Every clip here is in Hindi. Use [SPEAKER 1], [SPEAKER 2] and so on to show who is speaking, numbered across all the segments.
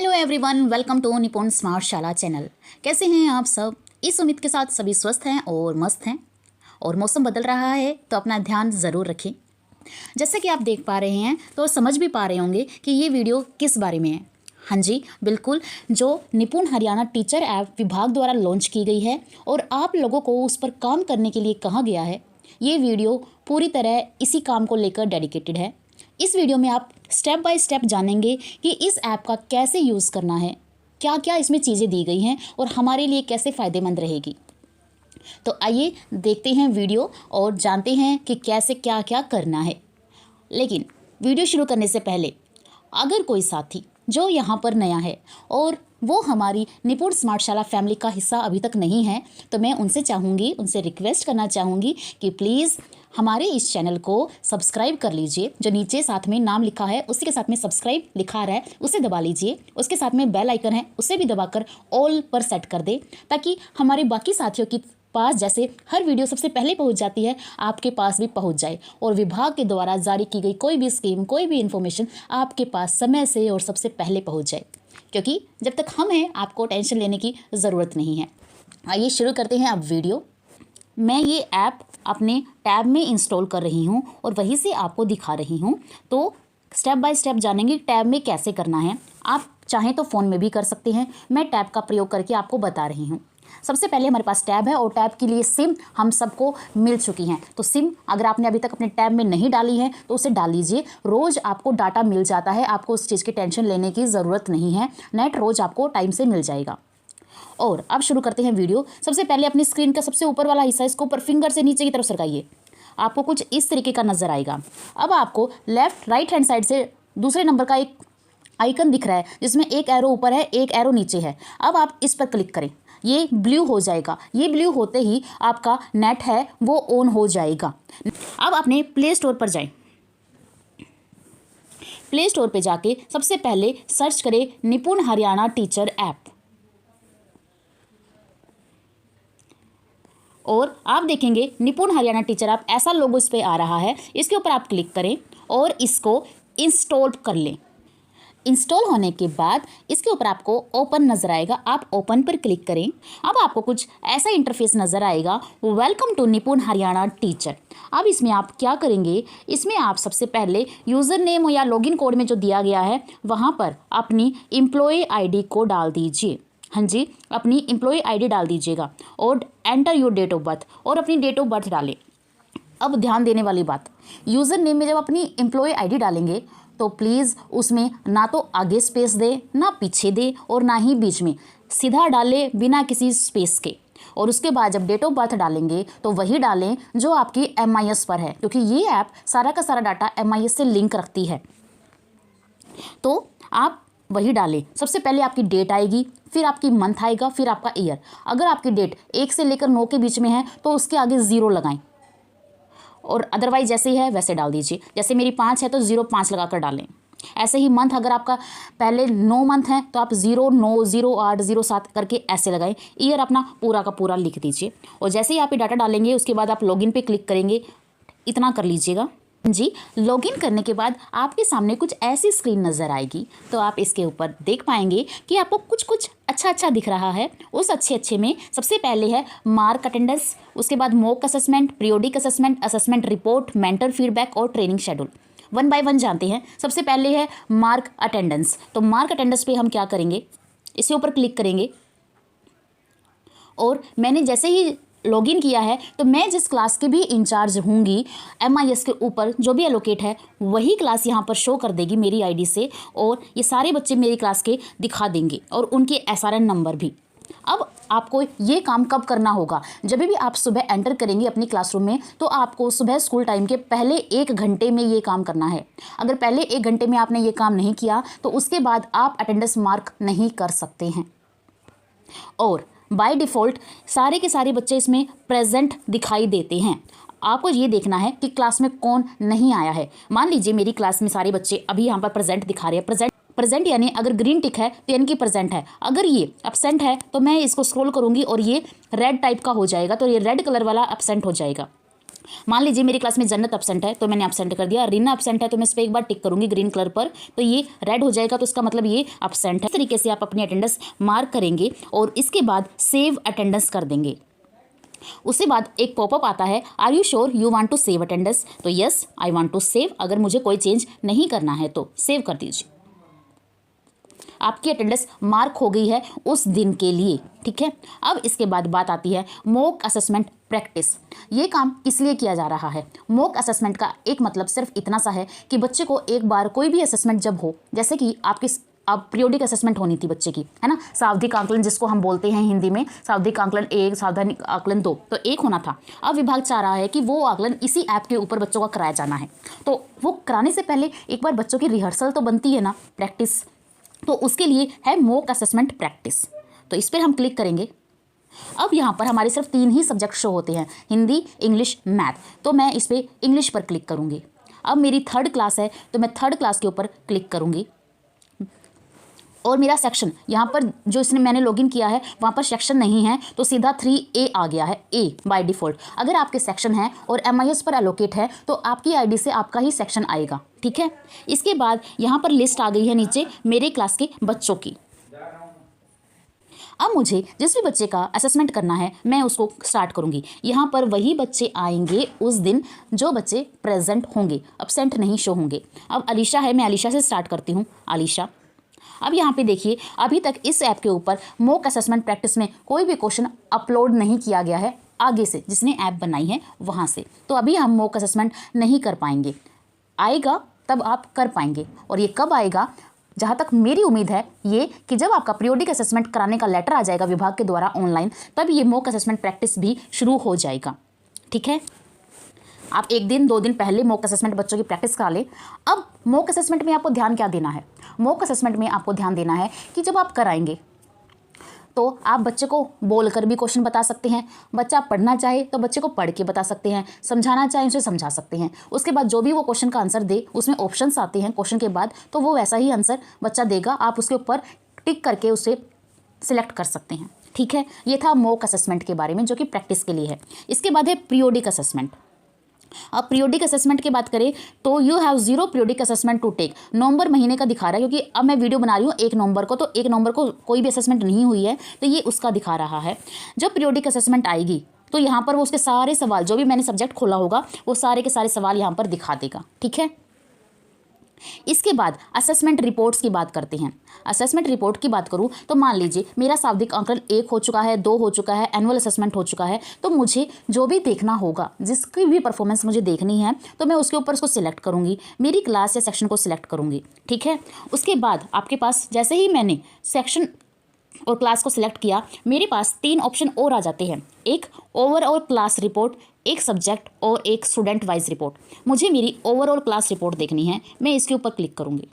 [SPEAKER 1] हेलो एवरीवन, वेलकम टू निपुण स्मार्ट शाला चैनल। कैसे हैं आप सब? इस उम्मीद के साथ सभी स्वस्थ हैं और मस्त हैं। और मौसम बदल रहा है तो अपना ध्यान ज़रूर रखें। जैसे कि आप देख पा रहे हैं तो समझ भी पा रहे होंगे कि ये वीडियो किस बारे में है। हाँ जी, बिल्कुल, जो निपुण हरियाणा टीचर ऐप विभाग द्वारा लॉन्च की गई है और आप लोगों को उस पर काम करने के लिए कहा गया है। ये वीडियो पूरी तरह इसी काम को लेकर डेडिकेटेड है। इस वीडियो में आप स्टेप बाय स्टेप जानेंगे कि इस ऐप का कैसे यूज़ करना है, क्या क्या इसमें चीज़ें दी गई हैं और हमारे लिए कैसे फ़ायदेमंद रहेगी। तो आइए देखते हैं वीडियो और जानते हैं कि कैसे क्या क्या करना है। लेकिन वीडियो शुरू करने से पहले अगर कोई साथी जो यहाँ पर नया है और वो हमारी निपुण स्मार्ट शाला फैमिली का हिस्सा अभी तक नहीं है, तो मैं उनसे रिक्वेस्ट करना चाहूँगी कि प्लीज़ हमारे इस चैनल को सब्सक्राइब कर लीजिए। जो नीचे साथ में नाम लिखा है उसी के साथ में सब्सक्राइब लिखा आ रहा है, उसे दबा लीजिए। उसके साथ में बेल आइकन है, उसे भी दबाकर ऑल पर सेट कर दे, ताकि हमारे बाकी साथियों की पास जैसे हर वीडियो सबसे पहले पहुंच जाती है, आपके पास भी पहुंच जाए और विभाग के द्वारा जारी की गई कोई भी स्कीम, कोई भी इन्फॉर्मेशन आपके पास समय से और सबसे पहले पहुंच जाए। क्योंकि जब तक हम हैं आपको टेंशन लेने की ज़रूरत नहीं है। आइए शुरू करते हैं अब वीडियो। मैं ये ऐप अपने टैब में इंस्टॉल कर रही हूँ और वहीं से आपको दिखा रही हूँ। तो स्टेप बाय स्टेप जानेंगे टैब में कैसे करना है। आप चाहें तो फ़ोन में भी कर सकते हैं, मैं टैब का प्रयोग करके आपको बता रही हूँ। सबसे पहले हमारे पास टैब है और टैब के लिए सिम हम सबको मिल चुकी हैं। तो सिम अगर आपने अभी तक अपने टैब में नहीं डाली है तो उसे डाल लीजिए। रोज़ आपको डाटा मिल जाता है, आपको उस चीज़ की टेंशन लेने की ज़रूरत नहीं है। नेट रोज़ आपको टाइम से मिल जाएगा। और अब शुरू करते हैं वीडियो। सबसे पहले अपनी स्क्रीन का सबसे ऊपर वाला हिस्सा, इसको ऊपर फिंगर से नीचे की तरफ सरकाइए। आपको कुछ इस तरीके का नज़र आएगा। अब आपको राइट हैंड साइड से दूसरे नंबर का एक आइकन दिख रहा है जिसमें एक एरो ऊपर है, एक एरो नीचे है। अब आप इस पर क्लिक करें, ये ब्लू हो जाएगा। ये ब्लू होते ही आपका नेट है वो ऑन हो जाएगा। अब अपने प्ले स्टोर पर जाएं। प्ले स्टोर पे जाके सबसे पहले सर्च करें निपुण हरियाणा टीचर ऐप और आप देखेंगे निपुण हरियाणा टीचर ऐप ऐसा लोगो इस पर आ रहा है। इसके ऊपर आप क्लिक करें और इसको इंस्टॉल कर लें। इंस्टॉल होने के बाद इसके ऊपर आपको ओपन नज़र आएगा, आप ओपन पर क्लिक करें। अब आपको कुछ ऐसा इंटरफेस नज़र आएगा, वेलकम टू निपुण हरियाणा टीचर। अब इसमें आप क्या करेंगे, इसमें आप सबसे पहले यूज़र नेम या लॉगिन कोड में जो दिया गया है वहाँ पर अपनी एम्प्लॉय आईडी को डाल दीजिए। हाँ जी, अपनी एम्प्लॉय आईडी डाल दीजिएगा और enter your date of birth और अपनी डेट ऑफ बर्थ डालें। अब ध्यान देने वाली बात, यूज़र नेम में जब अपनी एम्प्लॉय आईडी डालेंगे तो प्लीज़ उसमें ना तो आगे स्पेस दे, ना पीछे दे और ना ही बीच में, सीधा डालें बिना किसी स्पेस के। और उसके बाद जब डेट ऑफ बर्थ डालेंगे तो वही डालें जो आपकी MIS पर है, क्योंकि ये ऐप सारा का सारा डाटा MIS से लिंक रखती है। तो आप वही डालें। सबसे पहले आपकी डेट आएगी, फिर आपकी मंथ आएगा, फिर आपका ईयर। अगर आपकी डेट 1 से लेकर 9 के बीच में है तो उसके आगे 0 लगाएं और अदरवाइज जैसे ही है वैसे डाल दीजिए। जैसे मेरी 5 है तो 05 लगा कर डालें। ऐसे ही मंथ, अगर आपका पहले 9 मंथ है तो आप 09, 08, 07 करके ऐसे लगाएं। ईयर अपना पूरा का पूरा लिख दीजिए और जैसे ही आप ये डाटा डालेंगे उसके बाद आप लॉगिन पे क्लिक करेंगे। इतना कर लीजिएगा जी। लॉगिन करने के बाद आपके सामने कुछ ऐसी स्क्रीन नज़र आएगी। तो आप इसके ऊपर देख पाएंगे कि आपको कुछ अच्छा दिख रहा है। उस अच्छे में सबसे पहले है मार्क अटेंडेंस, उसके बाद mock assessment, periodic assessment, assessment report, mentor feedback और training schedule. One by one जानते हैं। सबसे पहले है मार्क अटेंडेंस। तो मार्क अटेंडेंस पे हम क्या करेंगे, इसके ऊपर क्लिक करेंगे और मैंने जैसे ही लॉगिन किया है तो मैं जिस क्लास के भी इंचार्ज होंगी, MIS के ऊपर जो भी एलोकेट है वही क्लास यहाँ पर शो कर देगी मेरी आईडी से और ये सारे बच्चे मेरी क्लास के दिखा देंगे और उनके SRN नंबर भी। अब आपको ये काम कब करना होगा, जब भी आप सुबह एंटर करेंगे अपनी क्लासरूम में तो आपको सुबह स्कूल टाइम के पहले 1 घंटे में ये काम करना है। अगर पहले 1 घंटे में आपने ये काम नहीं किया तो उसके बाद आप अटेंडेंस मार्क नहीं कर सकते हैं। और बाय डिफ़ॉल्ट सारे के सारे बच्चे इसमें प्रेजेंट दिखाई देते हैं। आपको ये देखना है कि क्लास में कौन नहीं आया है। मान लीजिए मेरी क्लास में सारे बच्चे अभी यहाँ पर प्रेजेंट दिखा रहे हैं। प्रेजेंट यानी अगर ग्रीन टिक है तो यानी कि प्रेजेंट है। अगर ये एब्सेंट है तो मैं इसको स्क्रॉल करूँगी और ये रेड टाइप का हो जाएगा, तो ये रेड कलर वाला एब्सेंट हो जाएगा। मान लीजिए मेरी क्लास में जन्नत एब्सेंट है तो मैंने एब्सेंट कर दिया, रीना एब्सेंट है तो मैं इस पर एक बार टिक करूंगी ग्रीन कलर पर, तो ये रेड हो जाएगा, तो इसका मतलब ये एब्सेंट है। इस तरीके से आप अपनी अटेंडेंस मार्क करेंगे और इसके बाद सेव अटेंडेंस कर देंगे। उसके बाद एक पॉपअप आता है, are you sure you want to save attendance, तो yes I want to save, अगर मुझे कोई चेंज नहीं करना है तो सेव कर दीजिए। आपकी अटेंडेंस मार्क हो गई है उस दिन के लिए, ठीक है। अब इसके बाद बात आती है मॉक असेसमेंट प्रैक्टिस। ये काम किस लिए किया जा रहा है? मॉक असेसमेंट का एक मतलब सिर्फ इतना सा है कि बच्चे को एक बार कोई भी असेसमेंट जब हो, जैसे कि आपकी अब पीरियोडिक असेसमेंट होनी थी बच्चे की, है ना, सावधिक आकलन जिसको हम बोलते हैं हिंदी में, सावधिक आकलन 1, सावधानिक आकलन 2, तो 1 होना था। अब विभाग चाह रहा है कि वो आकलन इसी ऐप के ऊपर बच्चों का कराया जाना है, तो वो कराने से पहले एक बार बच्चों की रिहर्सल तो बनती है ना, प्रैक्टिस, तो उसके लिए है मॉक असेसमेंट प्रैक्टिस। तो इस पर हम क्लिक करेंगे। अब यहाँ पर हमारे सिर्फ 3 ही सब्जेक्ट शो होते हैं, हिंदी, इंग्लिश, मैथ, तो मैं इस पर इंग्लिश पर क्लिक करूँगी। अब मेरी 3rd क्लास है तो मैं 3rd क्लास के ऊपर क्लिक करूँगी और मेरा सेक्शन यहाँ पर जो इसने मैंने लॉगिन किया है वहाँ पर सेक्शन नहीं है तो सीधा 3A आ गया है, A बाय डिफ़ॉल्ट। अगर आपके सेक्शन है और MIS पर एलोकेट है तो आपकी ID से आपका ही सेक्शन आएगा, ठीक है। इसके बाद यहाँ पर लिस्ट आ गई है नीचे मेरे क्लास के बच्चों की। अब मुझे जिस भी बच्चे का असेसमेंट करना है मैं उसको स्टार्ट करूँगी। यहाँ पर वही बच्चे आएंगे उस दिन जो बच्चे प्रेजेंट होंगे, एब्सेंट नहीं शो होंगे। अब अलीशा है, मैं अलीशा से स्टार्ट करती हूँ, अलीशा। अब यहाँ पे देखिए अभी तक इस ऐप के ऊपर मॉक असेसमेंट प्रैक्टिस में कोई भी क्वेश्चन अपलोड नहीं किया गया है आगे से, जिसने ऐप बनाई है वहाँ से, तो अभी हम मॉक असेसमेंट नहीं कर पाएंगे। आएगा तब आप कर पाएंगे, और ये कब आएगा, जहाँ तक मेरी उम्मीद है ये कि जब आपका पीरियोडिक असेसमेंट कराने का लेटर आ जाएगा विभाग के द्वारा ऑनलाइन, तब ये मॉक असेसमेंट प्रैक्टिस भी शुरू हो जाएगा, ठीक है। आप 1 दिन 2 दिन पहले मॉक असेसमेंट बच्चों की प्रैक्टिस करा लें। अब मॉक असेसमेंट में आपको ध्यान क्या देना है? मॉक असेसमेंट में आपको ध्यान देना है कि जब आप कराएंगे तो आप बच्चे को बोलकर भी क्वेश्चन बता सकते हैं, बच्चा पढ़ना चाहे तो बच्चे को पढ़ के बता सकते हैं, समझाना चाहे उसे समझा सकते हैं। उसके बाद जो भी वो क्वेश्चन का आंसर दे, उसमें ऑप्शंस आते हैं क्वेश्चन के बाद, तो वो वैसा ही आंसर बच्चा देगा, आप उसके ऊपर टिक करके उसे सिलेक्ट कर सकते हैं, ठीक है। ये था मॉक असेसमेंट के बारे में जो कि प्रैक्टिस के लिए है। इसके बाद है पीरियोडिक असेसमेंट। अब पीरियोडिक असेसमेंट की बात करें तो you have 0 periodic assessment to take. नवंबर महीने का दिखा रहा है, क्योंकि अब मैं वीडियो बना रही हूँ 1 नवंबर को, तो 1 नवंबर को कोई भी असेसमेंट नहीं हुई है, तो ये उसका दिखा रहा है। जब पीरियोडिक असेसमेंट आएगी तो यहाँ पर वो उसके सारे सवाल, जो भी मैंने सब्जेक्ट खोला होगा वो सारे के सारे सवाल यहाँ पर दिखा देगा, ठीक है। इसके बाद असेसमेंट रिपोर्ट्स की बात करते हैं। असेसमेंट रिपोर्ट की बात करूं तो मान लीजिए मेरा शाब्दिक आकलन 1 हो चुका है, 2 हो चुका है, एनुअल असेसमेंट हो चुका है, तो मुझे जो भी देखना होगा, जिसकी भी परफॉर्मेंस मुझे देखनी है, तो मैं उसके ऊपर उसको सिलेक्ट करूंगी, मेरी क्लास या सेक्शन को सिलेक्ट करूंगी, ठीक है। उसके बाद आपके पास जैसे ही मैंने सेक्शन और क्लास को सिलेक्ट किया, मेरे पास 3 ऑप्शन और आ जाते हैं, एक ओवरऑल क्लास रिपोर्ट, एक सब्जेक्ट और एक स्टूडेंट वाइज रिपोर्ट। मुझे मेरी ओवरऑल क्लास रिपोर्ट देखनी है, मैं इसके ऊपर क्लिक करूँगी।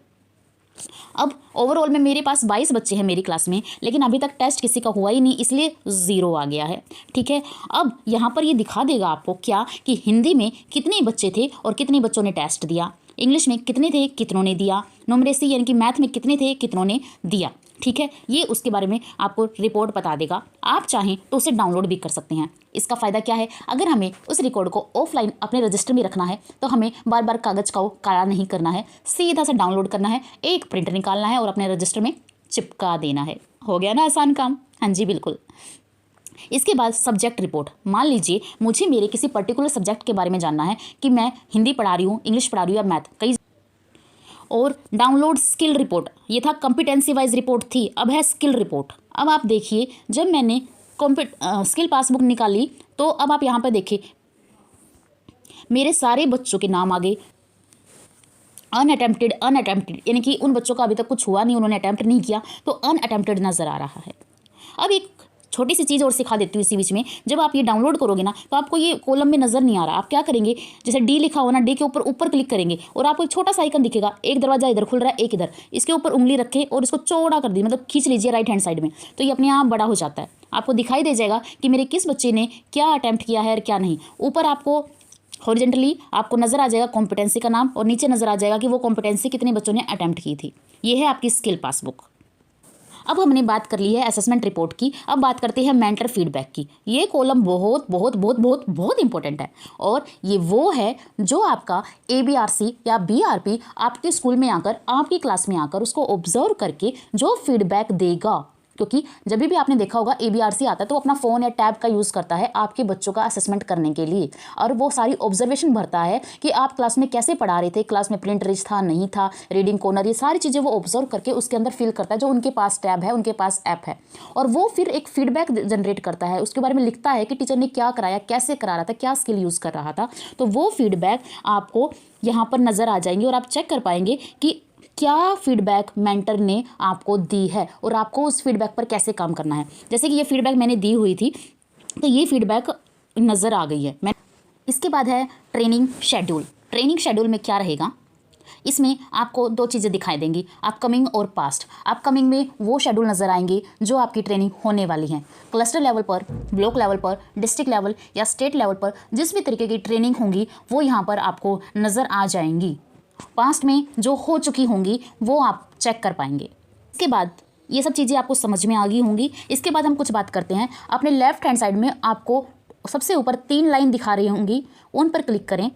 [SPEAKER 1] अब ओवरऑल में मेरे पास 22 बच्चे हैं मेरी क्लास में, लेकिन अभी तक टेस्ट किसी का हुआ ही नहीं, इसलिए 0 आ गया है, ठीक है। अब यहाँ पर ये दिखा देगा आपको क्या कि हिंदी में कितने बच्चे थे और कितने बच्चों ने टेस्ट दिया, इंग्लिश में कितने थे, कितनों ने दिया, न्यूमरेसी यानी कि मैथ में कितने थे, कितनों ने दिया, ठीक है। ये उसके बारे में आपको रिपोर्ट बता देगा। आप चाहें तो उसे डाउनलोड भी कर सकते हैं। इसका फ़ायदा क्या है, अगर हमें उस रिकॉर्ड को ऑफलाइन अपने रजिस्टर में रखना है तो हमें बार बार कागज़ का काला नहीं करना है, सीधा सा डाउनलोड करना है, एक प्रिंट निकालना है और अपने रजिस्टर में चिपका देना है। हो गया ना आसान काम? हाँ जी बिल्कुल। इसके बाद सब्जेक्ट रिपोर्ट। मान लीजिए मुझे मेरे किसी पर्टिकुलर सब्जेक्ट के बारे में जानना है कि मैं हिंदी पढ़ा रही हूँ, इंग्लिश पढ़ा रही हूँ या मैथ, कई, और डाउनलोड स्किल रिपोर्ट। ये था कॉम्पिटेंसी वाइज रिपोर्ट थी, अब है स्किल रिपोर्ट। अब आप देखिए जब मैंने स्किल पासबुक निकाली तो अब आप यहाँ पर देखिए मेरे सारे बच्चों के नाम आ गए, अनअटेम्प्टेड यानी कि उन बच्चों का अभी तक कुछ हुआ नहीं, उन्होंने अटैम्प्ट नहीं किया, तो अनअटेम्प्टेड नज़र आ रहा है। अब एक छोटी सी चीज़ और सिखा देती हूँ इसी बीच में, जब आप ये डाउनलोड करोगे ना तो आपको ये कॉलम में नज़र नहीं आ रहा। आप क्या करेंगे, जैसे डी लिखा हो ना, डी के ऊपर क्लिक करेंगे और आपको एक छोटा सा आइकन दिखेगा, एक दरवाजा इधर खुल रहा है, एक इधर, इसके ऊपर उंगली रखें और इसको चौड़ा कर दी, मतलब खींच लीजिए राइट हैंड साइड में, तो ये अपने आप बड़ा हो जाता है। आपको दिखाई दे जाएगा कि मेरे किस बच्चे ने क्या अटैम्प्ट किया है और क्या नहीं। ऊपर आपको हॉरिजेंटली आपको नज़र आ जाएगा कॉम्पिटेंसी का नाम और नीचे नज़र आ जाएगा कि वो कॉम्पिटेंसी कितने बच्चों ने अटैम्प्ट की थी। ये है आपकी स्किल पासबुक। अब हमने बात कर ली है असेसमेंट रिपोर्ट की, अब बात करते हैं मेंटर फीडबैक की। ये कॉलम बहुत बहुत बहुत बहुत बहुत इंपॉर्टेंट है और ये वो है जो आपका ABRC या BRP आपके स्कूल में आकर, आपकी क्लास में आकर उसको ऑब्जर्व करके जो फीडबैक देगा। क्योंकि जब भी आपने देखा होगा ABRC आता है तो अपना फ़ोन या टैब का यूज़ करता है आपके बच्चों का असेसमेंट करने के लिए, और वो सारी ऑब्जर्वेशन भरता है कि आप क्लास में कैसे पढ़ा रहे थे, क्लास में प्रिंट रिच था नहीं था, रीडिंग कॉर्नर, ये सारी चीज़ें वो ऑब्जर्व करके उसके अंदर फिल करता है जो उनके पास टैब है, उनके पास ऐप है, और वो फिर एक फीडबैक जनरेट करता है, उसके बारे में लिखता है कि टीचर ने क्या कराया, कैसे करा रहा था, क्या स्किल यूज़ कर रहा था। तो वो फीडबैक आपको यहाँ पर नज़र आ जाएंगे और आप चेक कर पाएंगे कि क्या फीडबैक मेंटर ने आपको दी है और आपको उस फीडबैक पर कैसे काम करना है। जैसे कि ये फीडबैक मैंने दी हुई थी तो ये फीडबैक नज़र आ गई है। इसके बाद है ट्रेनिंग शेड्यूल। ट्रेनिंग शेड्यूल में क्या रहेगा, इसमें आपको दो चीज़ें दिखाई देंगी, अपकमिंग और पास्ट। अपकमिंग में वो शेड्यूल नज़र आएंगे जो आपकी ट्रेनिंग होने वाली है, क्लस्टर लेवल पर, ब्लॉक लेवल पर, डिस्ट्रिक्ट लेवल या स्टेट लेवल पर जिस भी तरीके की ट्रेनिंग होंगी वो यहाँ पर आपको नज़र आ जाएंगी। पास्ट में जो हो चुकी होंगी वो आप चेक कर पाएंगे। इसके बाद ये सब चीज़ें आपको समझ में आ गई होंगी। इसके बाद हम कुछ बात करते हैं, अपने लेफ्ट हैंड साइड में आपको सबसे ऊपर 3 लाइन दिखा रही होंगी, उन पर क्लिक करें।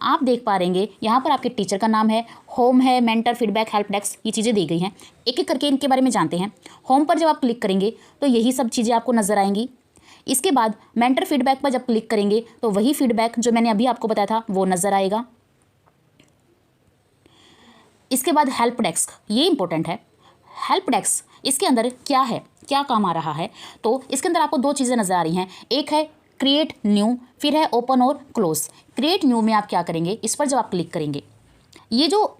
[SPEAKER 1] आप देख पा रहेंगे यहाँ पर आपके टीचर का नाम है, होम है, मेंटर, फीडबैक, हेल्प डेस्क, ये चीज़ें दी गई हैं। एक एक करके इनके बारे में जानते हैं। होम पर जब आप क्लिक करेंगे तो यही सब चीज़ें आपको नज़र आएंगी। इसके बाद मेंटर फीडबैक पर जब क्लिक करेंगे तो वही फीडबैक जो मैंने अभी आपको बताया था वो नज़र आएगा। इसके बाद हेल्प डेस्क, ये इंपॉर्टेंट है। हेल्प डेस्क इसके अंदर क्या है, क्या काम आ रहा है, तो इसके अंदर आपको 2 चीज़ें नज़र आ रही हैं। एक है क्रिएट न्यू, फिर है ओपन और क्लोज। क्रिएट न्यू में आप क्या करेंगे, इस पर जब आप क्लिक करेंगे, ये जो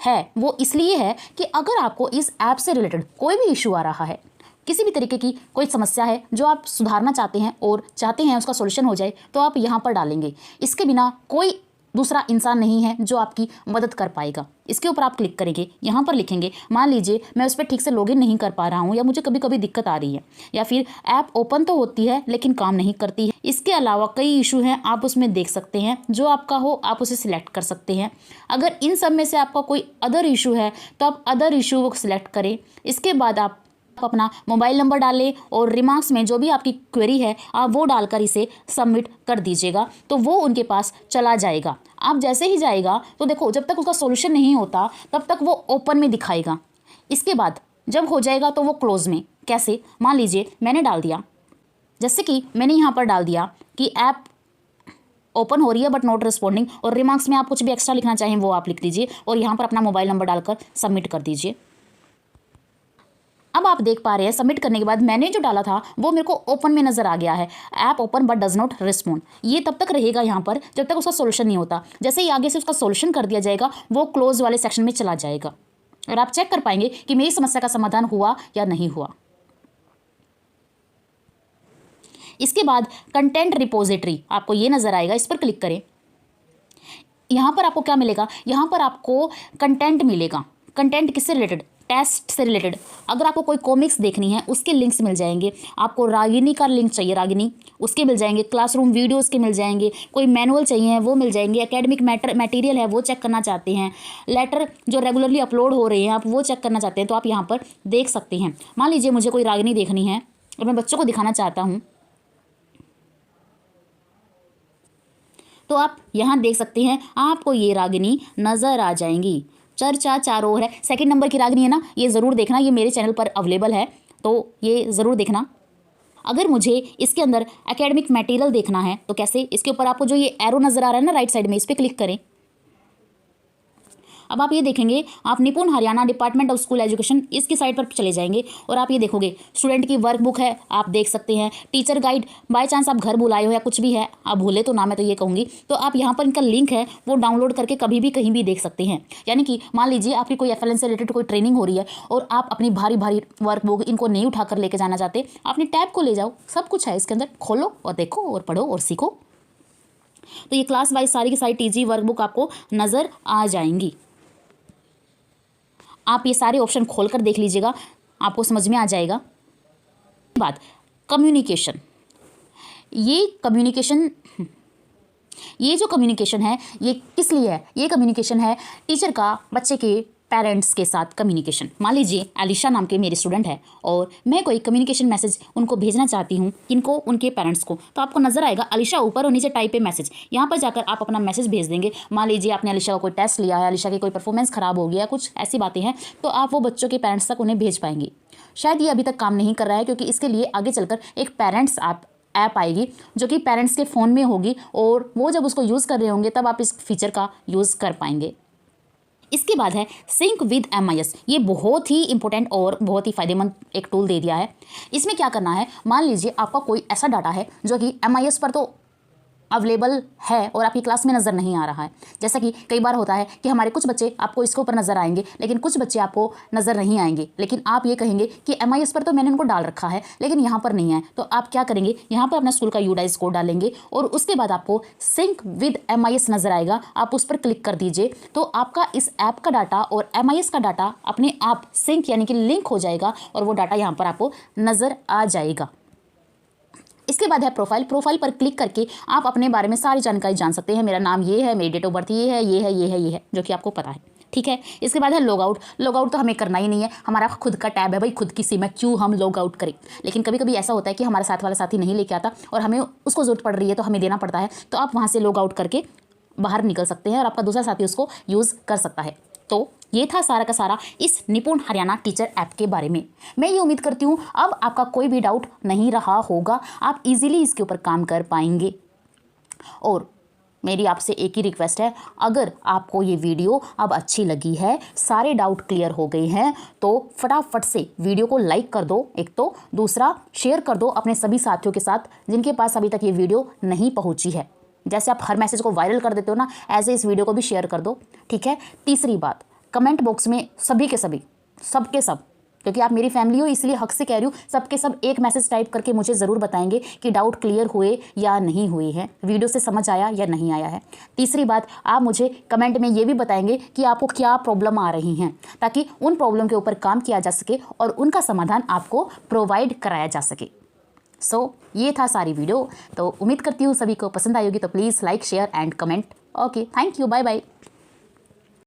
[SPEAKER 1] है वो इसलिए है कि अगर आपको इस ऐप से रिलेटेड कोई भी इशू आ रहा है, किसी भी तरीके की कोई समस्या है जो आप सुधारना चाहते हैं और चाहते हैं उसका सॉल्यूशन हो जाए, तो आप यहाँ पर डालेंगे। इसके बिना कोई दूसरा इंसान नहीं है जो आपकी मदद कर पाएगा। इसके ऊपर आप क्लिक करेंगे, यहाँ पर लिखेंगे, मान लीजिए मैं उस पर ठीक से लॉगिन नहीं कर पा रहा हूँ या मुझे कभी कभी दिक्कत आ रही है, या फिर ऐप ओपन तो होती है लेकिन काम नहीं करती है। इसके अलावा कई इशू हैं, आप उसमें देख सकते हैं, जो आपका हो आप उसे सिलेक्ट कर सकते हैं। अगर इन सब में से आपका कोई अदर इशू है तो आप अदर इशू को सिलेक्ट करें। इसके बाद आप अपना मोबाइल नंबर डालें और रिमार्क्स में जो भी आपकी क्वेरी है आप वो डालकर इसे सबमिट कर दीजिएगा, तो वो उनके पास चला जाएगा। आप जैसे ही जाएगा तो देखो, जब तक उसका सॉल्यूशन नहीं होता तब तक वो ओपन में दिखाएगा। इसके बाद जब हो जाएगा तो वो क्लोज में। कैसे, मान लीजिए मैंने डाल दिया, जैसे कि मैंने यहाँ पर डाल दिया कि ऐप ओपन हो रही है बट नॉट रिस्पॉन्डिंग, और रिमार्क्स में आप कुछ भी एक्स्ट्रा लिखना चाहें वो आप लिख दीजिए और यहाँ पर अपना मोबाइल नंबर डालकर सबमिट कर दीजिए। अब आप देख पा रहे हैं सबमिट करने के बाद मैंने जो डाला था वो मेरे को ओपन में नज़र आ गया है, app open but does not respond. ये तब तक रहेगा यहाँ पर जब तक उसका सॉल्यूशन नहीं होता। जैसे ही आगे से उसका सॉल्यूशन कर दिया जाएगा वो क्लोज वाले सेक्शन में चला जाएगा और आप चेक कर पाएंगे कि मेरी समस्या का समाधान हुआ या नहीं हुआ। इसके बाद कंटेंट रिपोजिटरी आपको ये नज़र आएगा, इस पर क्लिक करें। यहाँ पर आपको क्या मिलेगा, यहाँ पर आपको कंटेंट मिलेगा। कंटेंट किससे रिलेटेड, टेस्ट से रिलेटेड। अगर आपको कोई कॉमिक्स देखनी है उसके लिंक्स मिल जाएंगे, आपको रागिनी का लिंक चाहिए, रागिनी, उसके मिल जाएंगे, क्लासरूम वीडियोस के मिल जाएंगे, कोई मैनुअल चाहिए वो मिल जाएंगे, एकेडमिक मटेरियल है वो चेक करना चाहते हैं, लेटर जो रेगुलरली अपलोड हो रहे हैं आप वो चेक करना चाहते हैं तो आप यहाँ पर देख सकते हैं। मान लीजिए मुझे कोई रागिनी देखनी है और मैं बच्चों को दिखाना चाहता हूँ तो आप यहाँ देख सकते हैं, आपको ये रागिनी नज़र आ जाएंगी। चर्चा चारों ओर है, 2 नंबर की रागिनी है ना, ये ज़रूर देखना, ये मेरे चैनल पर अवेलेबल है तो ये ज़रूर देखना। अगर मुझे इसके अंदर एकेडमिक मटेरियल देखना है तो कैसे, इसके ऊपर आपको जो ये एरो नज़र आ रहा है ना राइट साइड में, इस पर क्लिक करें। अब आप ये देखेंगे, आप निपुण Haryana department of school education इसकी साइट पर चले जाएंगे और आप ये देखोगे स्टूडेंट की वर्क बुक है, आप देख सकते हैं, टीचर गाइड, बाय चांस आप घर बुलाए हो या कुछ भी है, आप भूले तो ना, मैं तो ये कहूँगी, तो आप यहाँ पर इनका लिंक है वो डाउनलोड करके कभी भी कहीं भी देख सकते हैं। यानी कि मान लीजिए आपकी कोई FLN से रिलेटेड कोई ट्रेनिंग हो रही है और आप अपनी भारी भारी वर्क बुक इनको नहीं उठा कर लेके जाना चाहते, अपनी टैब को ले जाओ, सब कुछ है इसके अंदर, खोलो और देखो और पढ़ो और सीखो। तो ये क्लास वाइज सारी की सारी TG वर्क बुक आपको नज़र आ जाएंगी। आप ये सारे ऑप्शन खोलकर देख लीजिएगा, आपको समझ में आ जाएगा। बात कम्युनिकेशन, ये जो कम्युनिकेशन है ये किस लिए है, ये कम्युनिकेशन है टीचर का बच्चे के पेरेंट्स के साथ कम्युनिकेशन। मान लीजिए अलीशा नाम के मेरे स्टूडेंट है और मैं कोई कम्युनिकेशन मैसेज उनको भेजना चाहती हूँ, किनको, उनके पेरेंट्स को, तो आपको नजर आएगा अलीशा ऊपर और नीचे टाइप पे मैसेज। यहाँ पर जाकर आप अपना मैसेज भेज देंगे। मान लीजिए आपने अलीशा का कोई टेस्ट लिया है, अलीशा की कोई परफॉर्मेंस खराब हो गया, कुछ ऐसी बातें हैं, तो आप वो बच्चों के पेरेंट्स तक उन्हें भेज पाएंगे। शायद ये अभी तक काम नहीं कर रहा है, क्योंकि इसके लिए आगे चलकर एक पेरेंट्स ऐप आएगी जो कि पेरेंट्स के फ़ोन में होगी, और वो जब उसको यूज़ कर रहे होंगे तब आप इस फीचर का यूज़ कर पाएंगे। इसके बाद है सिंक विद MIS। ये बहुत ही इंपॉर्टेंट और बहुत ही फ़ायदेमंद एक टूल दे दिया है। इसमें क्या करना है, मान लीजिए आपका कोई ऐसा डाटा है जो कि MIS पर तो अवेलेबल है और आपकी क्लास में नज़र नहीं आ रहा है। जैसा कि कई बार होता है कि हमारे कुछ बच्चे आपको इसके ऊपर नज़र आएंगे, लेकिन कुछ बच्चे आपको नज़र नहीं आएंगे, लेकिन आप ये कहेंगे कि MIS पर तो मैंने उनको डाल रखा है लेकिन यहाँ पर नहीं है। तो आप क्या करेंगे, यहाँ पर अपना स्कूल का UDIS कोड डालेंगे और उसके बाद आपको सिंक विद MIS नज़र आएगा, आप उस पर क्लिक कर दीजिए। तो आपका इस ऐप का डाटा और MIS का डाटा अपने आप सिंक यानी कि लिंक हो जाएगा और वो डाटा यहाँ पर आपको नज़र आ जाएगा। इसके बाद है प्रोफाइल पर क्लिक करके आप अपने बारे में सारी जानकारी जान सकते हैं। मेरा नाम ये है, मेरी डेट ऑफ बर्थ ये है, ये है, ये है, ये है, जो कि आपको पता है। ठीक है। इसके बाद है लॉगआउट तो हमें करना ही नहीं है, हमारा खुद का टैब है भाई, खुद की सिम है, क्यों हम लॉग आउट करें। लेकिन कभी कभी ऐसा होता है कि हमारा साथ वाला साथी नहीं लेके आता और हमें उसको ज़रूरत पड़ रही है तो हमें देना पड़ता है, तो आप वहाँ से लॉग आउट करके बाहर निकल सकते हैं और आपका दूसरा साथी उसको यूज़ कर सकता है। तो ये था सारा का सारा इस निपुण हरियाणा टीचर ऐप के बारे में। मैं ये उम्मीद करती हूँ अब आपका कोई भी डाउट नहीं रहा होगा, आप इजीली इसके ऊपर काम कर पाएंगे। और मेरी आपसे एक ही रिक्वेस्ट है, अगर आपको ये वीडियो अब अच्छी लगी है, सारे डाउट क्लियर हो गए हैं, तो फटाफट से वीडियो को लाइक कर दो, एक तो दूसरा शेयर कर दो अपने सभी साथियों के साथ जिनके पास अभी तक ये वीडियो नहीं पहुँची है। जैसे आप हर मैसेज को वायरल कर देते हो ना, ऐसे इस वीडियो को भी शेयर कर दो। ठीक है। तीसरी बात, कमेंट बॉक्स में सभी के सभी, सबके सब, क्योंकि आप मेरी फैमिली हो इसलिए हक से कह रही हूँ, सबके सब एक मैसेज टाइप करके मुझे ज़रूर बताएंगे कि डाउट क्लियर हुए या नहीं हुए हैं, वीडियो से समझ आया या नहीं आया है। तीसरी बात, आप मुझे कमेंट में ये भी बताएंगे कि आपको क्या प्रॉब्लम आ रही हैं, ताकि उन प्रॉब्लम के ऊपर काम किया जा सके और उनका समाधान आपको प्रोवाइड कराया जा सके। ये था सारी वीडियो। तो उम्मीद करती हूँ सभी को पसंद आई होगी, तो please like, share and comment. Okay, thank you, bye bye.